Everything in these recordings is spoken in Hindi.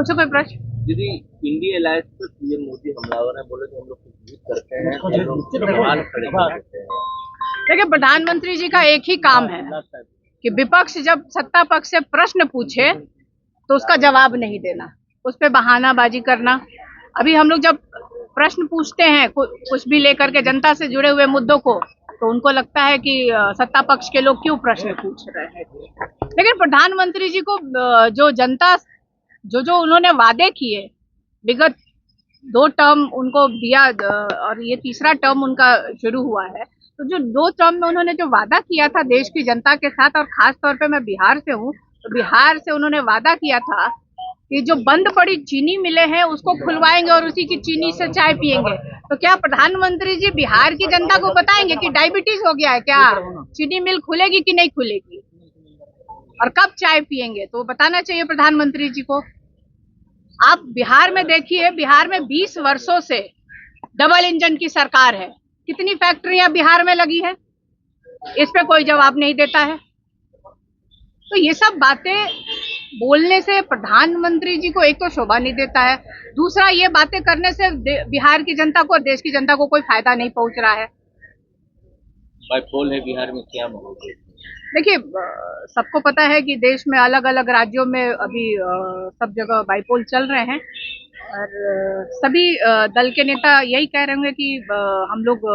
पूछो कोई प्रश्न। दीदी, इंडिया अलायंस पर पीएम मोदी हमलावर है, बोले तो हम लोग कुछ भी करते हैं, हम लोग सवाल खड़े कर देते हैं। देखिए, प्रधानमंत्री जी का एक ही काम है कि विपक्ष जब सत्ता पक्ष से प्रश्न पूछे तो उसका जवाब नहीं देना, उस पर बहानाबाजी करना। अभी हम लोग जब प्रश्न पूछते हैं कुछ भी लेकर के जनता से जुड़े हुए मुद्दों को, तो उनको लगता है कि सत्ता पक्ष के लोग क्यों प्रश्न पूछ रहे हैं। लेकिन प्रधानमंत्री जी को जो जनता जो उन्होंने वादे किए, विगत 2 टर्म उनको दिया और ये तीसरा टर्म उनका शुरू हुआ है, तो जो 2 टर्म में उन्होंने जो वादा किया था देश की जनता के साथ, और खास तौर पे मैं बिहार से हूँ, तो बिहार से उन्होंने वादा किया था कि जो बंद पड़ी चीनी मिलें हैं उसको खुलवाएंगे और उसी की चीनी से चाय पिएंगे। तो क्या प्रधानमंत्री जी बिहार की जनता को बताएंगे कि डायबिटीज हो गया है क्या, चीनी मिल खुलेगी कि नहीं खुलेगी, और कब चाय पिएंगे, तो बताना चाहिए प्रधानमंत्री जी को। आप बिहार में देखिए, बिहार में 20 वर्षों से डबल इंजन की सरकार है, कितनी फैक्ट्रियां बिहार में लगी है, इस पे कोई जवाब नहीं देता है। तो ये सब बातें बोलने से प्रधानमंत्री जी को एक तो शोभा नहीं देता है, दूसरा ये बातें करने से बिहार की जनता को और देश की जनता को कोई फायदा नहीं पहुंच रहा है। बाइपोल है बिहार में, क्या माहौल है? देखिए, सबको पता है कि देश में अलग अलग राज्यों में अभी सब जगह बाइपोल चल रहे हैं, और सभी दल के नेता यही कह रहे होंगे कि हम लोग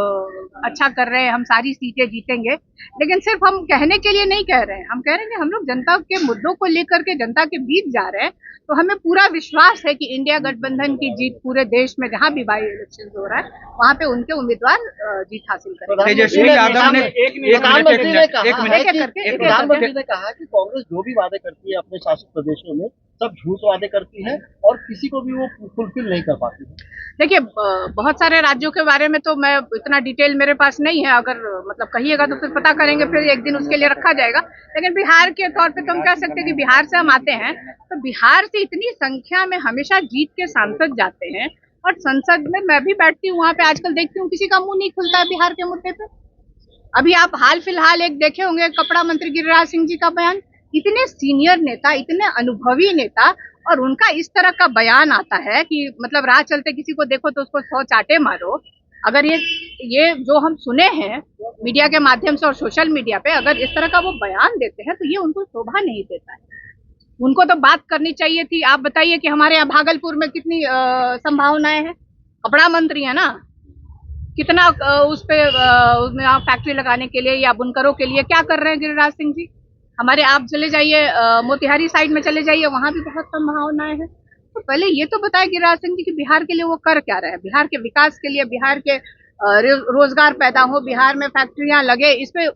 अच्छा कर रहे हैं, हम सारी सीटें जीतेंगे। लेकिन सिर्फ हम कहने के लिए नहीं कह रहे हैं, हम कह रहे हैं कि हम लोग जनता के मुद्दों को लेकर के जनता के बीच जा रहे हैं। तो हमें पूरा विश्वास है कि इंडिया गठबंधन की जीत पूरे देश में जहां भी बाई इलेक्शन हो रहा है वहां पे उनके उम्मीदवार जीत हासिल करेंगे। तेजस्वी यादव ने प्रधानमंत्री ने कहा कि कांग्रेस जो भी वादे करती है अपने शासित प्रदेशों में सब झूठ वादे करती है और किसी को भी वो फुलफिल नहीं कर पाती है। देखिए, बहुत सारे राज्यों के बारे में तो मैं इतना डिटेल मेरे पास नहीं है, अगर मतलब कहिएगा तो फिर पता करेंगे, फिर एक दिन उसके लिए रखा जाएगा। लेकिन बिहार के तौर पे तो हम कह सकते हैं कि बिहार से हम आते हैं, तो बिहार से इतनी संख्या में हमेशा जीत के सांसद जाते हैं, और संसद में मैं भी बैठती हूँ, वहां पे आजकल देखती हूँ किसी का मुंह नहीं खुलता है बिहार के मुद्दे पे। अभी आप हाल फिलहाल एक देखे होंगे कपड़ा मंत्री गिरिराज सिंह जी का बयान, इतने सीनियर नेता, इतने अनुभवी नेता, और उनका इस तरह का बयान आता है कि मतलब राह चलते किसी को देखो तो उसको 100 चाटे मारो। अगर ये जो हम सुने हैं मीडिया के माध्यम से और सोशल मीडिया पे, अगर इस तरह का वो बयान देते हैं तो ये उनको शोभा नहीं देता है। उनको तो बात करनी चाहिए थी। आप बताइए कि हमारे यहाँ भागलपुर में कितनी संभावनाएं हैं, कपड़ा मंत्री है ना, कितना उस पे फैक्ट्री लगाने के लिए या बुनकरों के लिए क्या कर रहे हैं गिरिराज सिंह जी। हमारे आप चले जाइए मोतिहारी साइड में चले जाइए, वहां भी बहुत संभावनाएं हैं। तो पहले ये तो बताए गिरिराज सिंह जी कि बिहार के लिए वो कर क्या रहे हैं, बिहार के विकास के लिए, बिहार के रोजगार पैदा हो, बिहार में फैक्ट्रियां लगे, इस पे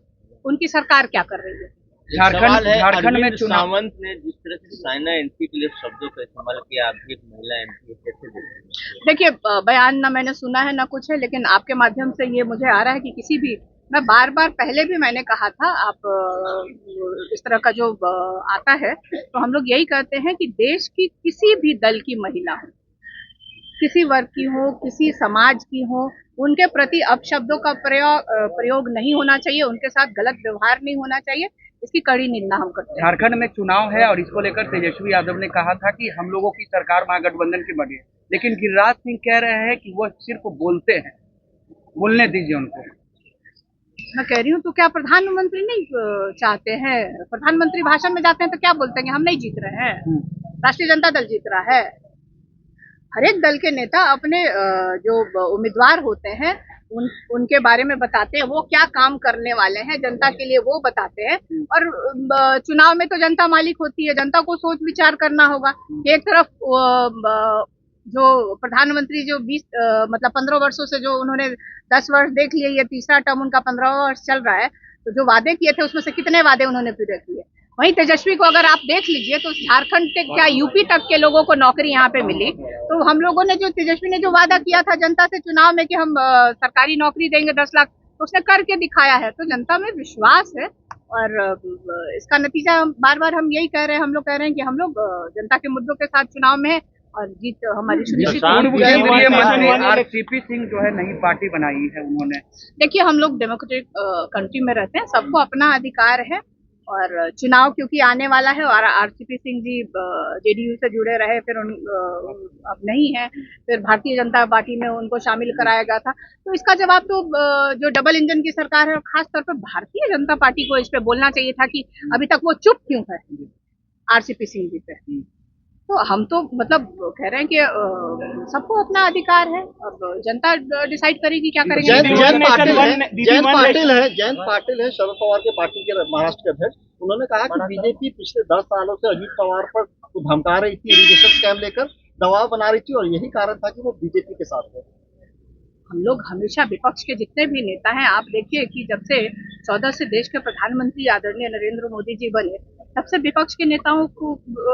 उनकी सरकार क्या कर रही है। झारखंड में सावंत ने जिस तरह से साइना एंट्री के लिए शब्दों का इस्तेमाल किया, आप भी एक महिला एंट्री कैसे देखते हैं? देखिए, बयान ना मैंने सुना है ना कुछ है, लेकिन आपके माध्यम से ये मुझे आ रहा है कि किसी भी, मैं बार बार पहले भी मैंने कहा था, आप इस तरह का जो आता है तो हम लोग यही कहते हैं कि देश की किसी भी दल की महिला हो, किसी वर्ग की हो, किसी समाज की हो, उनके प्रति अपशब्दों का प्रयोग नहीं होना चाहिए, उनके साथ गलत व्यवहार नहीं होना चाहिए, इसकी कड़ी निंदा हम करते हैं। झारखंड में चुनाव है और इसको लेकर तेजस्वी यादव ने कहा था कि हम लोगों की सरकार महागठबंधन की बनी है, लेकिन गिरिराज सिंह कह रहे हैं कि वो सिर्फ बोलते हैं, बोलने दीजिए उनको। मैं कह रही हूँ तो क्या प्रधानमंत्री नहीं चाहते हैं, प्रधानमंत्री भाषण में जाते हैं तो क्या बोलते हैं कि हम नहीं जीत रहे हैं, राष्ट्रीय जनता दल जीत रहा है। हर एक दल के नेता अपने जो उम्मीदवार होते हैं उनके बारे में बताते हैं, वो क्या काम करने वाले हैं जनता के लिए वो बताते हैं। और चुनाव में तो जनता मालिक होती है, जनता को सोच विचार करना होगा। एक तरफ जो प्रधानमंत्री जो 15 वर्षों से जो उन्होंने 10 वर्ष देख लिए, ये तीसरा टर्म उनका 15वां वर्ष चल रहा है, तो जो वादे किए थे उसमें से कितने वादे उन्होंने पूरे किए। वहीं तेजस्वी को अगर आप देख लीजिए तो झारखंड तक क्या यूपी तक के लोगों को नौकरी यहाँ पे मिली। तो हम लोगों ने जो तेजस्वी ने जो वादा किया था जनता से चुनाव में कि हम सरकारी नौकरी देंगे 10 लाख, तो उसने करके दिखाया है। तो जनता में विश्वास है और इसका नतीजा बार बार हम यही कह रहे हैं, हम लोग कह रहे हैं कि हम लोग जनता के मुद्दों के साथ चुनाव में है और जीत हमारी सुनिश्चित। आरसीपी सिंह जो है नई पार्टी बनाई है उन्होंने। देखिए, हम लोग डेमोक्रेटिक कंट्री में रहते हैं, सबको अपना अधिकार है और चुनाव क्योंकि आने वाला है और आरसीपी सिंह जी जेडीयू से जुड़े रहे, फिर अब नहीं है, फिर भारतीय जनता पार्टी में उनको शामिल कराया गया था। तो इसका जवाब तो जो डबल इंजन की सरकार है, खास तौर पर भारतीय जनता पार्टी को इस पे बोलना चाहिए था कि अभी तक वो चुप क्यों है आरसीपी सिंह जी पे। तो हम तो मतलब कह रहे हैं कि सबको अपना अधिकार है, अब जनता डिसाइड करेगी क्या करेंगे। जयंत पाटिल है शरद पवार के पार्टी के महाराष्ट्र के अध्यक्ष। उन्होंने कहा कि बीजेपी पिछले 10 सालों से अजीत पवार पर धमका रही थी, इरिगेशन स्कैम लेकर दबाव बना रही थी और यही कारण था कि वो बीजेपी के साथ है। हम लोग हमेशा विपक्ष के जितने भी नेता हैं, आप देखिए कि जब से 14 से देश के प्रधानमंत्री आदरणीय नरेंद्र मोदी जी बने, तब से विपक्ष के नेताओं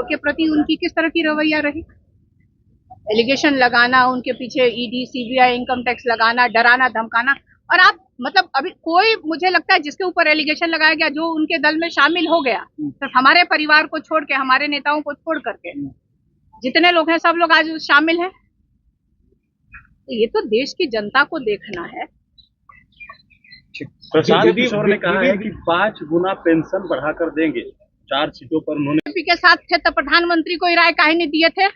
के प्रति उनकी किस तरह की रवैया रही। एलिगेशन लगाना, उनके पीछे ईडी सीबीआई इनकम टैक्स लगाना, डराना धमकाना। और आप मतलब अभी कोई, मुझे लगता है जिसके ऊपर एलिगेशन लगाया गया, जो उनके दल में शामिल हो गया, सिर्फ हमारे परिवार को छोड़ के, हमारे नेताओं को छोड़ करके जितने लोग हैं सब लोग आज शामिल हैं। ये तो देश की जनता को देखना है। प्रशांत किशोर ने कहा है कि 5 गुना पेंशन बढ़ाकर देंगे। 4 सीटों पर उन्होंने बीजेपी के साथ थे तो प्रधानमंत्री को राय काहे नहीं दिए थे।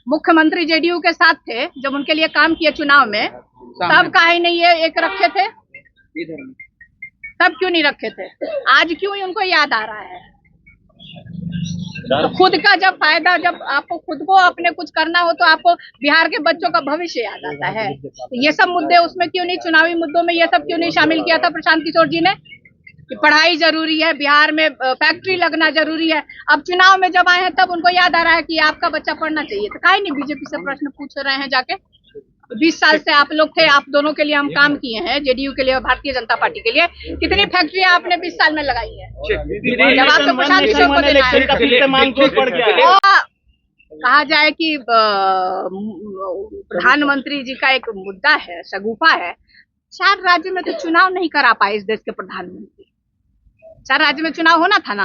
मुख्यमंत्री जेडीयू के साथ थे, जब उनके लिए काम किए चुनाव में, तब काहे नहीं ये एक रखे थे, तब क्यों नहीं रखे थे, आज क्यों उनको याद आ रहा है। तो खुद का जब फायदा, जब आपको खुद को अपने कुछ करना हो तो आपको बिहार के बच्चों का भविष्य याद आता है। तो ये सब मुद्दे उसमें क्यों नहीं, चुनावी मुद्दों में ये सब क्यों नहीं शामिल किया था प्रशांत किशोर जी ने कि पढ़ाई जरूरी है, बिहार में फैक्ट्री लगना जरूरी है। अब चुनाव में जब आए हैं तब उनको याद आ रहा है कि आपका बच्चा पढ़ना चाहिए। तो काहे नहीं बीजेपी से प्रश्न पूछ रहे हैं जाके। 20 साल से आप लोग थे, आप दोनों के लिए हम काम किए हैं, जेडीयू के लिए और भारतीय जनता पार्टी के लिए। कितनी फैक्ट्रियां आपने 20 साल में लगाई है। जवाब तो प्रशांत किशोर को देना है। कहा जाए कि प्रधानमंत्री जी का एक मुद्दा है, शगुफा है, 4 राज्य में तो चुनाव नहीं करा पाए इस देश के प्रधानमंत्री। 4 राज्य में चुनाव होना था ना,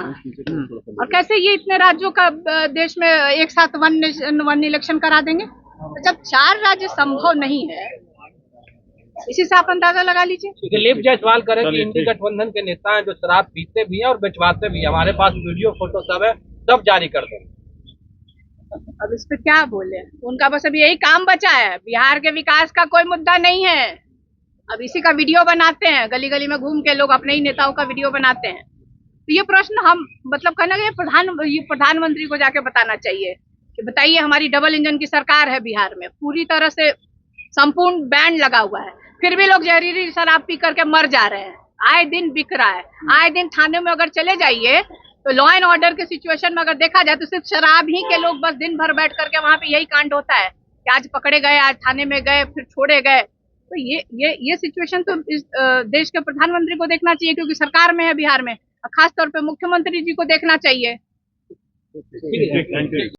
और कैसे ये इतने राज्यों का देश में एक साथ वन इलेक्शन करा देंगे। तो जब 4 राज्य संभव नहीं है, इसी से आप अंदाजा लगा लीजिए। दिलीप जायसवाल करें कि इंडी गठबंधन के नेता हैं जो शराब पीते भी हैं और बेचवाते भी हैं, हमारे पास वीडियो फोटो सब है, सब जारी कर दें। अब इस पे क्या बोले, उनका बस अभी यही काम बचा है। बिहार के विकास का कोई मुद्दा नहीं है, अब इसी का वीडियो बनाते हैं, गली गली में घूम के लोग अपने ही नेताओं का वीडियो बनाते हैं। तो ये प्रश्न हम मतलब कहना ये प्रधानमंत्री को जाके बताना चाहिए कि बताइए, हमारी डबल इंजन की सरकार है बिहार में, पूरी तरह से संपूर्ण बैन लगा हुआ है, फिर भी लोग जहरीली शराब पी करके मर जा रहे हैं। आए दिन बिक रहा है, आए दिन थाने में अगर चले जाइए तो लॉ एंड ऑर्डर के सिचुएशन में अगर देखा जाए तो सिर्फ शराब ही के लोग बस दिन भर बैठ करके वहां पे यही कांड होता है कि आज पकड़े गए, आज थाने में गए, फिर छोड़े गए। तो ये सिचुएशन तो इस देश के प्रधानमंत्री को देखना चाहिए, क्योंकि सरकार में है बिहार में, और खास तौर पे मुख्यमंत्री जी को देखना चाहिए।